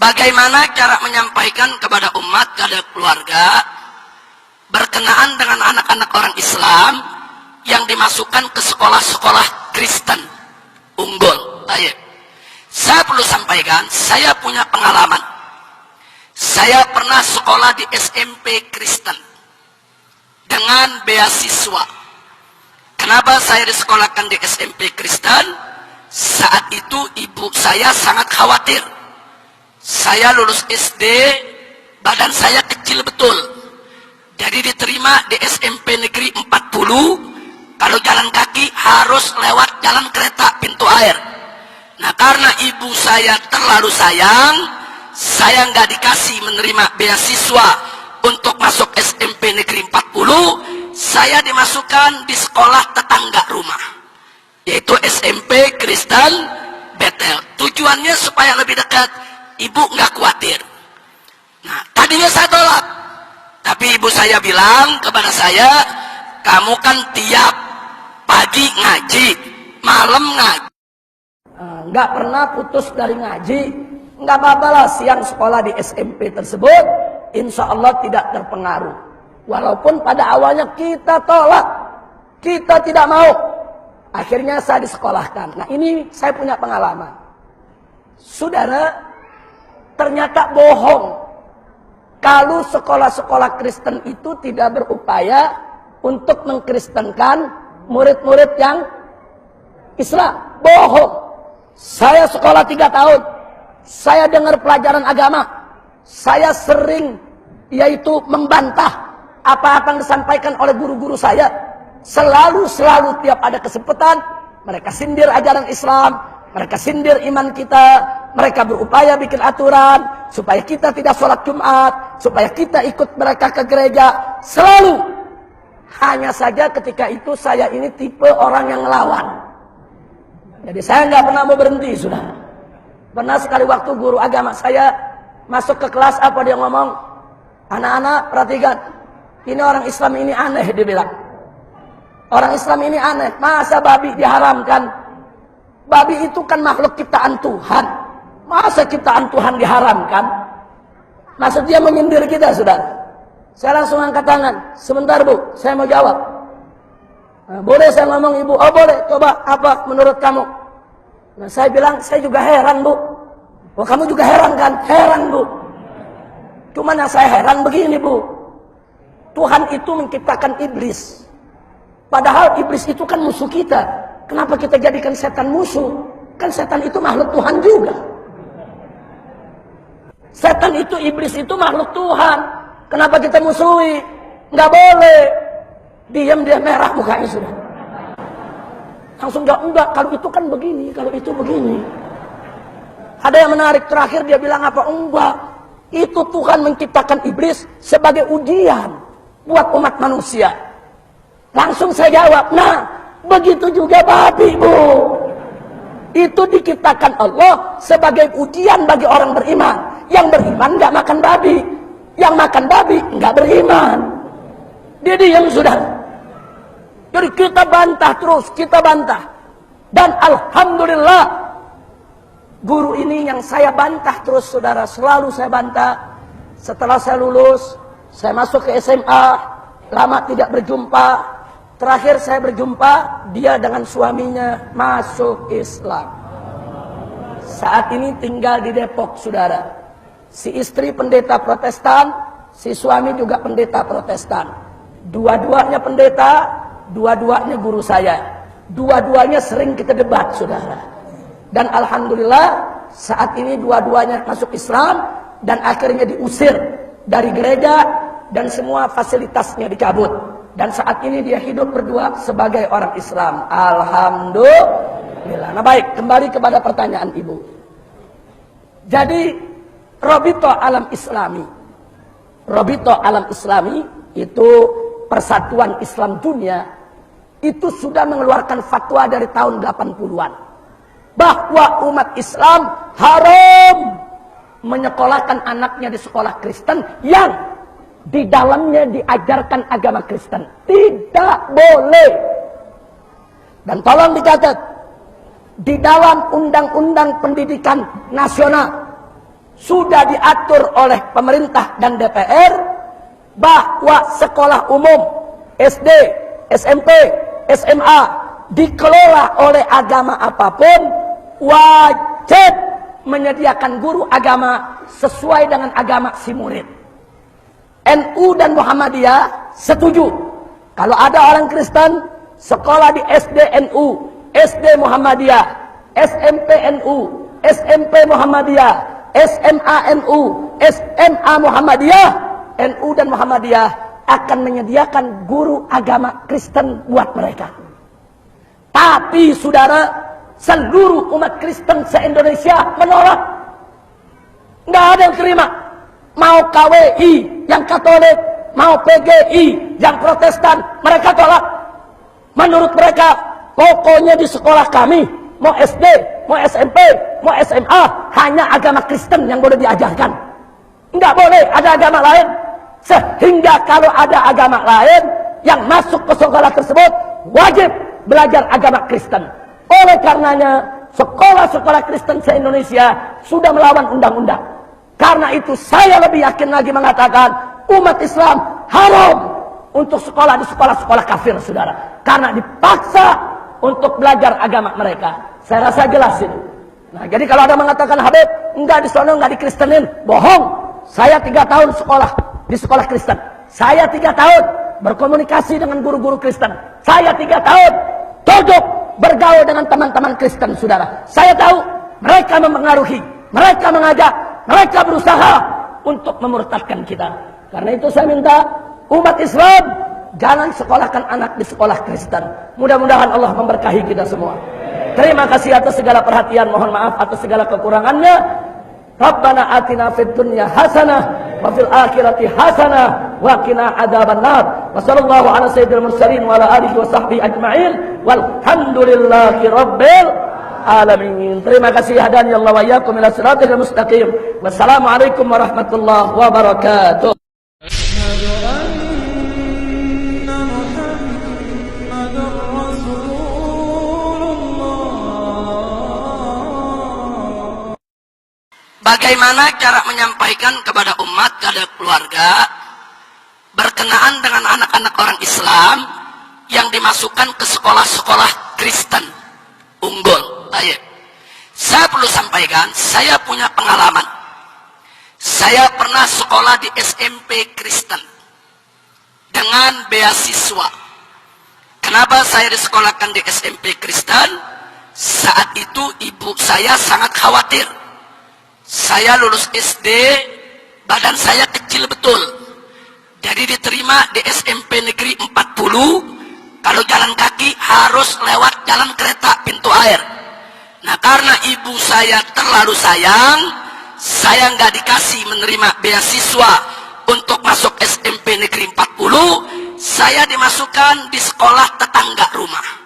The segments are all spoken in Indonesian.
Bagaimana cara menyampaikan kepada umat, kepada keluarga berkenaan dengan anak-anak orang Islam yang dimasukkan ke sekolah-sekolah Kristen unggul? Ayo, saya perlu sampaikan, saya punya pengalaman. Saya pernah sekolah di SMP Kristen dengan beasiswa. Kenapa saya disekolahkan di SMP Kristen? Saat itu ibu saya sangat khawatir. Saya lulus SD, badan saya kecil betul. Jadi diterima di SMP Negeri 40, kalau jalan kaki harus lewat jalan kereta pintu air. Nah, karena ibu saya terlalu sayang, saya nggak dikasih menerima beasiswa untuk masuk SMP Negeri 40, saya dimasukkan di sekolah tetangga rumah, yaitu SMP Kristen Betel. Tujuannya supaya lebih dekat. Ibu nggak khawatir. Nah, tadinya saya tolak, tapi ibu saya bilang kepada saya, kamu kan tiap pagi ngaji, malam ngaji, nggak pernah putus dari ngaji. Nggak apa-apa lah, siang sekolah di SMP tersebut, insya Allah tidak terpengaruh. Walaupun pada awalnya kita tolak, kita tidak mau, akhirnya saya disekolahkan. Nah, ini saya punya pengalaman. Saudara, ternyata bohong kalau sekolah-sekolah Kristen itu tidak berupaya untuk mengkristenkan murid-murid yang Islam. Bohong. Saya sekolah 3 tahun, saya dengar pelajaran agama, saya sering yaitu membantah apa-apa yang disampaikan oleh guru-guru saya. Selalu tiap ada kesempatan mereka sindir ajaran Islam, mereka sindir iman kita, mereka berupaya bikin aturan supaya kita tidak sholat Jumat, supaya kita ikut mereka ke gereja. Selalu. Hanya saja ketika itu saya ini tipe orang yang ngelawan. Jadi saya nggak pernah mau berhenti, sudah. Pernah sekali waktu guru agama saya masuk ke kelas, apa dia ngomong, anak-anak perhatikan, ini orang Islam ini aneh, dia bilang. Orang Islam ini aneh, masa babi diharamkan? Babi itu kan makhluk ciptaan Tuhan. Masa ciptaan Tuhan diharamkan? Maksud dia menyindir kita, saudara. Saya langsung angkat tangan. Sebentar, Bu, saya mau jawab. Nah, boleh saya ngomong, Ibu? Oh boleh, coba apa menurut kamu? Nah, saya bilang, saya juga heran, Bu. Oh, kamu juga heran kan? Heran, Bu. Cuman yang saya heran begini, Bu. Tuhan itu menciptakan iblis. Padahal iblis itu kan musuh kita. Kenapa kita jadikan setan musuh? Kan setan itu makhluk Tuhan juga. Setan itu, iblis itu makhluk Tuhan. Kenapa kita musuhi? Nggak boleh. Diam dia merah mukanya sudah. Langsung enggak, kalau itu kan begini, kalau itu begini. Ada yang menarik, terakhir dia bilang apa? Enggak. Itu Tuhan menciptakan iblis sebagai ujian buat umat manusia. Langsung saya jawab, nah, begitu juga babi, Bu. Itu diciptakan Allah sebagai ujian bagi orang beriman. Yang beriman nggak makan babi, yang makan babi nggak beriman. Dia diam sudah. Jadi kita bantah terus, kita bantah. Dan alhamdulillah, guru ini yang saya bantah terus, saudara, selalu saya bantah. Setelah saya lulus, saya masuk ke SMA, lama tidak berjumpa. Terakhir saya berjumpa, dia dengan suaminya masuk Islam. Saat ini tinggal di Depok, saudara. Si istri pendeta Protestan, si suami juga pendeta Protestan. Dua-duanya pendeta, dua-duanya guru saya. Dua-duanya sering kita debat, saudara. Dan alhamdulillah, saat ini dua-duanya masuk Islam dan akhirnya diusir dari gereja dan semua fasilitasnya dicabut. Dan saat ini dia hidup berdua sebagai orang Islam. Alhamdulillah. Nah baik, kembali kepada pertanyaan Ibu. Jadi, Robito Alam Islami. Robito Alam Islami itu Persatuan Islam Dunia. Itu sudah mengeluarkan fatwa dari tahun 80-an. Bahwa umat Islam haram menyekolahkan anaknya di sekolah Kristen yang di dalamnya diajarkan agama Kristen. Tidak boleh. Dan tolong dicatat, di dalam Undang-Undang Pendidikan Nasional sudah diatur oleh pemerintah dan DPR bahwa sekolah umum, SD, SMP, SMA dikelola oleh agama apapun wajib menyediakan guru agama sesuai dengan agama si murid. NU dan Muhammadiyah setuju kalau ada orang Kristen sekolah di SD NU, SD Muhammadiyah, SMP NU, SMP Muhammadiyah, SMA NU, SMA Muhammadiyah, NU dan Muhammadiyah akan menyediakan guru agama Kristen buat mereka. Tapi saudara, seluruh umat Kristen se-Indonesia menolak. Nggak ada yang terima. Mau KWI yang Katolik, mau PGI yang Protestan, mereka tolak. Menurut mereka, pokoknya di sekolah kami, mau SD, mau SMP, mau SMA, hanya agama Kristen yang boleh diajarkan. Nggak boleh ada agama lain. Sehingga kalau ada agama lain yang masuk ke sekolah tersebut, wajib belajar agama Kristen. Oleh karenanya, sekolah-sekolah Kristen se-Indonesia sudah melawan undang-undang. Karena itu saya lebih yakin lagi mengatakan, umat Islam haram untuk sekolah di sekolah-sekolah kafir, saudara. Karena dipaksa untuk belajar agama mereka. Saya rasa jelas itu. Nah, jadi kalau ada mengatakan, Habib, enggak di sana, enggak dikristenin, bohong. Saya 3 tahun sekolah di sekolah Kristen. Saya 3 tahun berkomunikasi dengan guru-guru Kristen. Saya 3 tahun duduk bergaul dengan teman-teman Kristen, saudara. Saya tahu mereka mempengaruhi, mereka mengajak, mereka berusaha untuk memurtadkan kita. Karena itu saya minta umat Islam jangan sekolahkan anak di sekolah Kristen. Mudah-mudahan Allah memberkahi kita semua. Terima kasih atas segala perhatian. Mohon maaf atas segala kekurangannya. Rabbana atina fid dunya hasanah wa fil akhirati hasanah wa qina adzabannar. Wa sallallahu ala sayyidil mursalin wa ala alihi wa sahbihi ajma'in. Walhamdulillahi rabbil alamin. Terima kasih hadani Allah wa iyyakum ila siratal mustaqim. Wassalamualaikum warahmatullahi wabarakatuh. Bagaimana cara menyampaikan kepada umat, kepada keluarga berkenaan dengan anak-anak orang Islam yang dimasukkan ke sekolah-sekolah Kristen unggul? Baik. Saya perlu sampaikan, saya punya pengalaman. Saya pernah sekolah di SMP Kristen dengan beasiswa. Kenapa saya disekolahkan di SMP Kristen? Saat itu ibu saya sangat khawatir. Saya lulus SD, badan saya kecil betul. Jadi diterima di SMP Negeri 40, kalau jalan kaki harus lewat jalan kereta pintu air. Nah, karena ibu saya terlalu sayang, saya nggak dikasih menerima beasiswa untuk masuk SMP Negeri 40, saya dimasukkan di sekolah tetangga rumah,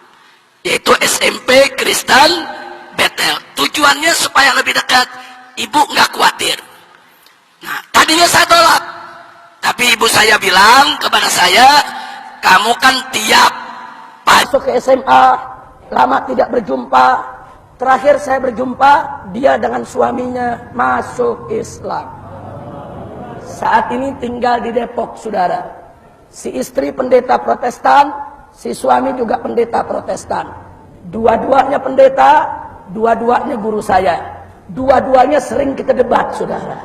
yaitu SMP Kristen Betel. Tujuannya supaya lebih dekat. Ibu nggak khawatir. Nah, tadinya saya tolak, tapi ibu saya bilang kepada saya, kamu kan tiap masuk ke SMA, lama tidak berjumpa. Terakhir saya berjumpa, dia dengan suaminya masuk Islam. Saat ini tinggal di Depok, saudara. Si istri pendeta Protestan, si suami juga pendeta Protestan. Dua-duanya pendeta, dua-duanya guru saya. Dua-duanya sering kita debat, saudara.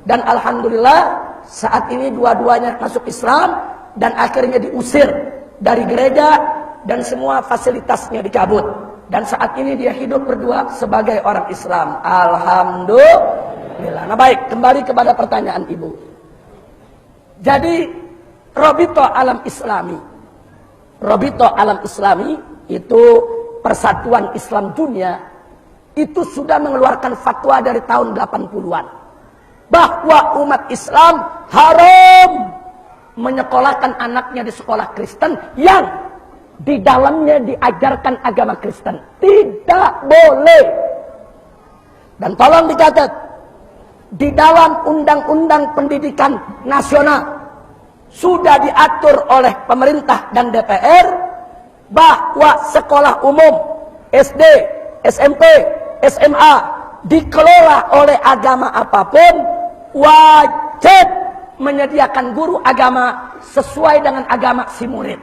Dan alhamdulillah saat ini dua-duanya masuk Islam dan akhirnya diusir dari gereja dan semua fasilitasnya dicabut. Dan saat ini dia hidup berdua sebagai orang Islam. Alhamdulillah. Nah, baik, kembali kepada pertanyaan ibu. Jadi Robito Alam Islami, Robito Alam Islami itu Persatuan Islam Dunia, itu sudah mengeluarkan fatwa dari tahun 80-an bahwa umat Islam haram menyekolahkan anaknya di sekolah Kristen yang di dalamnya diajarkan agama Kristen. Tidak boleh. Dan tolong dicatat, di dalam Undang-Undang Pendidikan Nasional sudah diatur oleh pemerintah dan DPR bahwa sekolah umum, SD, SMP, SMA dikelola oleh agama apapun wajib menyediakan guru agama sesuai dengan agama si murid.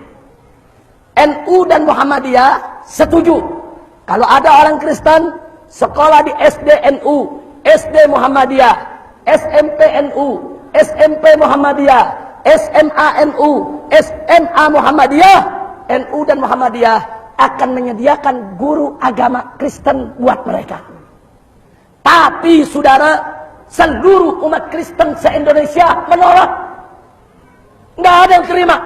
NU dan Muhammadiyah setuju kalau ada orang Kristen sekolah di SD NU, SD Muhammadiyah, SMP NU, SMP Muhammadiyah, SMA NU, SMA Muhammadiyah, NU dan Muhammadiyah akan menyediakan guru agama Kristen buat mereka. Tapi saudara, seluruh umat Kristen se-Indonesia menolak. Nggak ada yang terima.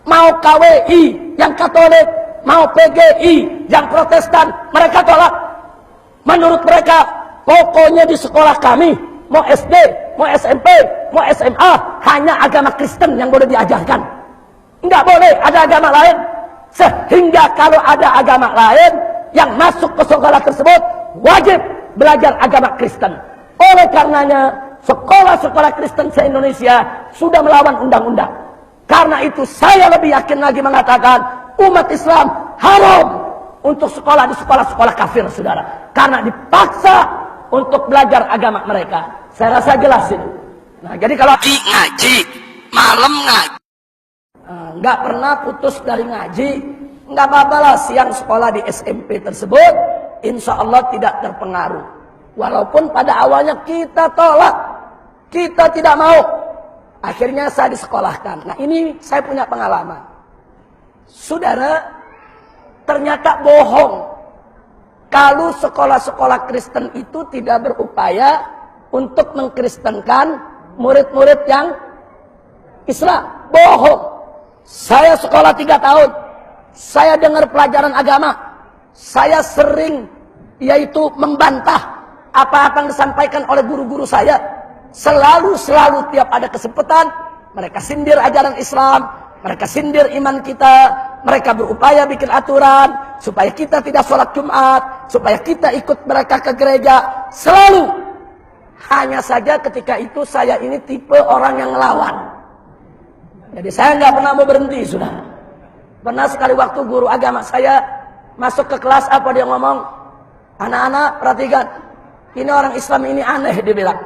Mau KWI yang Katolik, mau PGI yang Protestan, mereka tolak. Menurut mereka, pokoknya di sekolah kami, mau SD, mau SMP, mau SMA, hanya agama Kristen yang boleh diajarkan. Nggak boleh ada agama lain. Sehingga kalau ada agama lain yang masuk ke sekolah tersebut, wajib belajar agama Kristen. Oleh karenanya, sekolah-sekolah Kristen se-Indonesia sudah melawan undang-undang. Karena itu saya lebih yakin lagi mengatakan umat Islam haram untuk sekolah di sekolah-sekolah kafir, saudara. Karena dipaksa untuk belajar agama mereka. Saya rasa jelas itu. Nah, jadi kalau ngaji, malam ngaji, nggak pernah putus dari ngaji, nggak apa-apa lah siang sekolah di SMP tersebut, insya Allah tidak terpengaruh. Walaupun pada awalnya kita tolak, kita tidak mau. Akhirnya saya disekolahkan. Nah ini saya punya pengalaman. Saudara, ternyata bohong. Kalau sekolah-sekolah Kristen itu tidak berupaya untuk mengkristenkan murid-murid yang Islam. Bohong. Saya sekolah 3 tahun. Saya dengar pelajaran agama. Saya sering yaitu membantah apa-apa yang disampaikan oleh guru-guru saya. Selalu tiap ada kesempatan mereka sindir ajaran Islam, mereka sindir iman kita, mereka berupaya bikin aturan supaya kita tidak sholat Jumat, supaya kita ikut mereka ke gereja. Selalu. Hanya saja ketika itu saya ini tipe orang yang ngelawan. Jadi saya nggak pernah mau berhenti, sudah. Pernah sekali waktu guru agama saya masuk ke kelas, apa dia ngomong, anak-anak perhatikan, ini orang Islam ini aneh, dia bilang.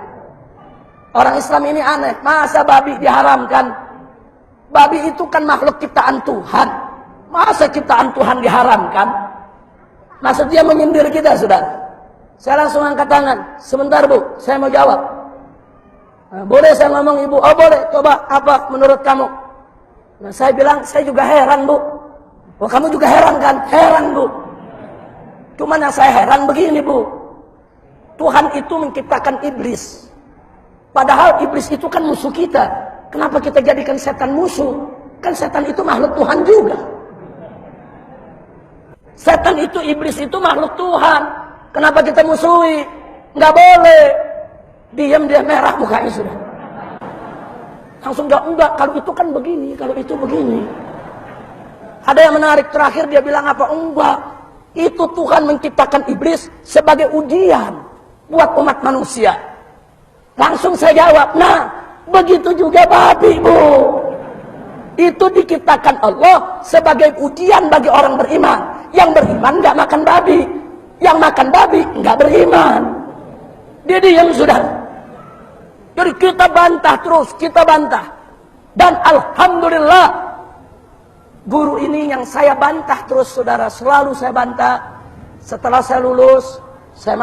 Orang Islam ini aneh, masa babi diharamkan? Babi itu kan makhluk ciptaan Tuhan. Masa ciptaan Tuhan diharamkan? Maksud dia menyindir kita, saudara. Saya langsung angkat tangan. Sebentar bu, saya mau jawab. Nah, boleh saya ngomong ibu? Oh boleh, coba apa menurut kamu? Nah saya bilang, saya juga heran bu. Oh kamu juga heran kan? Heran bu. Cuman yang saya heran begini bu. Tuhan itu menciptakan iblis. Padahal iblis itu kan musuh kita. Kenapa kita jadikan setan musuh? Kan setan itu makhluk Tuhan juga. Setan itu, iblis itu makhluk Tuhan. Kenapa kita musuhi? Nggak boleh. Diam dia merah mukanya sudah. Langsung enggak, kalau itu kan begini, kalau itu begini. Ada yang menarik terakhir dia bilang apa? Enggak. Itu Tuhan menciptakan iblis sebagai ujian buat umat manusia. Langsung saya jawab, nah begitu juga babi bu. Itu diciptakan Allah sebagai ujian bagi orang beriman. Yang beriman nggak makan babi, yang makan babi nggak beriman. Dia diam sudah. Jadi kita bantah terus, kita bantah. Dan alhamdulillah guru ini yang saya bantah terus saudara, selalu saya bantah. Setelah saya lulus, saya